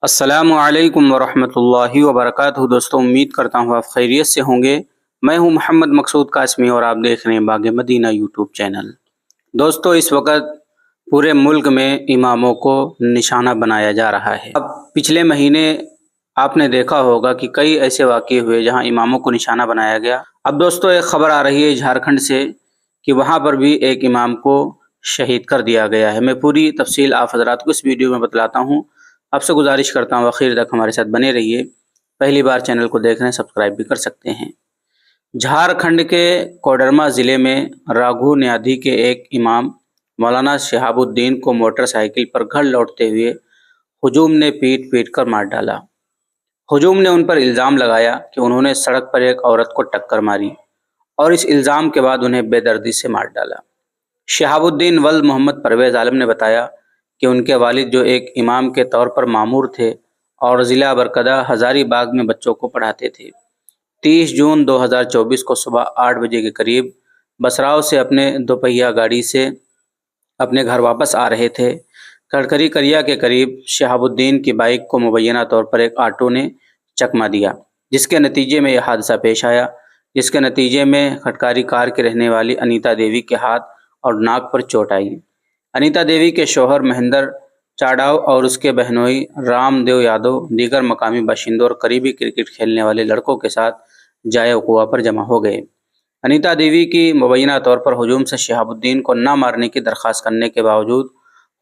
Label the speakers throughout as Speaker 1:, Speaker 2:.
Speaker 1: السلام علیکم ورحمۃ اللہ وبرکاتہ۔ دوستوں، امید کرتا ہوں آپ خیریت سے ہوں گے۔ میں ہوں محمد مقصود قاسمی اور آپ دیکھ رہے ہیں باغ مدینہ یوٹیوب چینل۔ دوستوں، اس وقت پورے ملک میں اماموں کو نشانہ بنایا جا رہا ہے۔ اب پچھلے مہینے آپ نے دیکھا ہوگا کہ کئی ایسے واقعے ہوئے جہاں اماموں کو نشانہ بنایا گیا۔ اب دوستوں، ایک خبر آ رہی ہے جھارکھنڈ سے کہ وہاں پر بھی ایک امام کو شہید کر دیا گیا ہے۔ میں پوری تفصیل آپ حضرات کو اس ویڈیو میں بتلاتا ہوں۔ آپ سے گزارش کرتا ہوں آخر تک ہمارے ساتھ بنے رہیے۔ پہلی بار چینل کو دیکھ رہے ہیں سبسکرائب بھی کر سکتے ہیں۔ جھارکھنڈ کے کوڈرما ضلع میں راگھو نیادی کے ایک امام مولانا شہاب الدین کو موٹر سائیکل پر گھر لوٹتے ہوئے ہجوم نے پیٹ کر مار ڈالا۔ ہجوم نے ان پر الزام لگایا کہ انہوں نے سڑک پر ایک عورت کو ٹکر ماری اور اس الزام کے بعد انہیں بے دردی سے مار ڈالا۔ شہاب الدین ولد محمد پرویز عالم نے بتایا کہ ان کے والد جو ایک امام کے طور پر مامور تھے اور ضلع برکدہ ہزاری باغ میں بچوں کو پڑھاتے تھے، 30 جون 2024 کو صبح 8 بجے کے قریب بسراؤ سے اپنے دوپہیہ گاڑی سے اپنے گھر واپس آ رہے تھے۔ کڑکری کریا کے قریب شہاب الدین کی بائک کو مبینہ طور پر ایک آٹو نے چکما دیا، جس کے نتیجے میں یہ حادثہ پیش آیا، جس کے نتیجے میں کھٹکاری کار کے رہنے والی انیتا دیوی کے ہاتھ اور ناک پر چوٹ آئی۔ انیتا دیوی کے شوہر مہندر چاڈاؤ اور اس کے بہنوئی رام دیو یادو دیگر مقامی باشندوں اور قریبی کرکٹ کھیلنے والے لڑکوں کے ساتھ جائے وقوع پر جمع ہو گئے۔ انیتا دیوی کی مبینہ طور پر ہجوم سے شہاب الدین کو نہ مارنے کی درخواست کرنے کے باوجود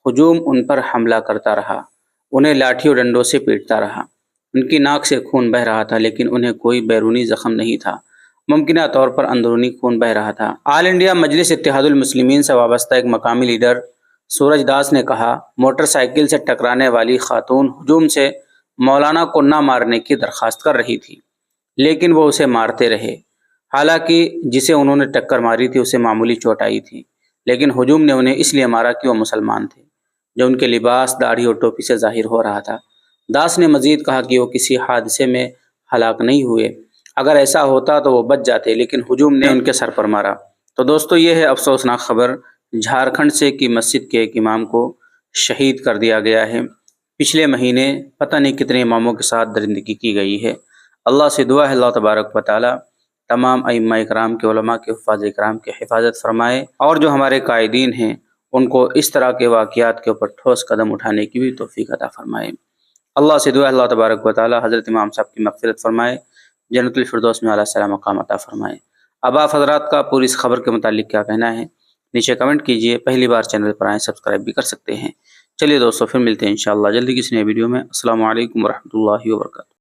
Speaker 1: ہجوم ان پر حملہ کرتا رہا، انہیں لاٹھی اور ڈنڈوں سے پیٹتا رہا۔ ان کی ناک سے خون بہہ رہا تھا لیکن انہیں کوئی بیرونی زخم نہیں تھا، ممکنہ طور پر اندرونی خون بہہ رہا تھا۔ آل انڈیا مجلس اتحاد المسلمین سے وابستہ ایک مقامی لیڈر سورج داس نے کہا، موٹر سائیکل سے ٹکرانے والی خاتون ہجوم سے مولانا کو نہ مارنے کی درخواست کر رہی تھی لیکن وہ اسے مارتے رہے، حالانکہ جسے انہوں نے ٹکر ماری تھی اسے معمولی چوٹ آئی تھی، لیکن ہجوم نے انہیں اس لیے مارا کہ وہ مسلمان تھے، جو ان کے لباس، داڑھی اور ٹوپی سے ظاہر ہو رہا تھا۔ داس نے مزید کہا کہ وہ کسی حادثے میں ہلاک نہیں ہوئے، اگر ایسا ہوتا تو وہ بچ جاتے، لیکن ہجوم نے ان کے سر پر مارا۔ تو دوستو، یہ ہے افسوسناک خبر جھارکھنڈ سے کہ مسجد کے ایک امام کو شہید کر دیا گیا ہے۔ پچھلے مہینے پتہ نہیں کتنے اماموں کے ساتھ درندگی کی گئی ہے۔ اللہ سے دعا ہے اللہ تبارک و تعالی تمام ائمہ اکرام کے، علماء کے، حفاظ اکرام کے حفاظت فرمائے، اور جو ہمارے قائدین ہیں ان کو اس طرح کے واقعات کے اوپر ٹھوس قدم اٹھانے کی بھی توفیق عطا فرمائے۔ اللہ سے دعا ہے اللہ تبارک و تعالی حضرت امام صاحب کی مغفرت فرمائے، جنت الفردوس میں اعلیٰ سلام مقام عطا فرمائے۔ اب آپ حضرات کا پوری اس خبر کے متعلق کیا کہنا ہے نیچے کمنٹ کیجئے۔ پہلی بار چینل پر آئیں سبسکرائب بھی کر سکتے ہیں۔ چلیے دوستو، پھر ملتے ہیں انشاءاللہ جلدی کسی نئے ویڈیو میں۔ السلام علیکم ورحمۃ اللہ وبرکاتہ۔